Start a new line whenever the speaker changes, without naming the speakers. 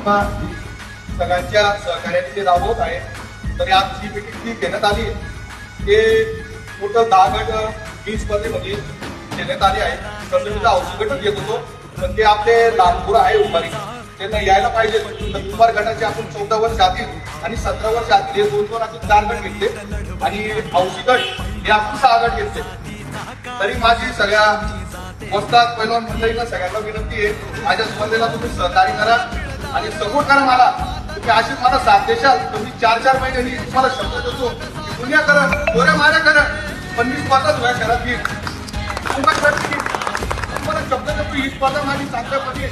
उपक्रम सगळ्यांच्या सहकार्याने ते राबवत आहे. तरी आज जी मीटिंग ती घेण्यात आली ते टोटल 10 गट 20 स्पर्धेमध्ये घेण्यात आली आहे. तसं मी औषध गटच घेत होतो, पण ते आपले लहान मुलं आहे उभारी त्यांना यायला पाहिजे. तर कुमार गटाचे आपण 14 वर्ष आतील आणि 17 वर्ष आतील हे 2 असे 4 गट घेतले आणि औषध गट हे आपण 6 गट घेतले. तरी माझी सगळ्या वस्ताद पैलवान मंडळीला सगळ्यांना विनंती आहे, माझ्या स्पर्धेला तुम्ही सहकार्य करा आणि सपोर्ट करा मला. तुम्ही अशीच मला साथ देशाल तर मी 4-4 महिन्यांनी तुम्हाला शब्द देतो की पुण्या करा गोऱ्या माऱ्या करा, पण मी स्वतःच व्या घरात येईल. तुम्हाला शब्द देतो ही स्पर्धा माझी चांगल्यापैकी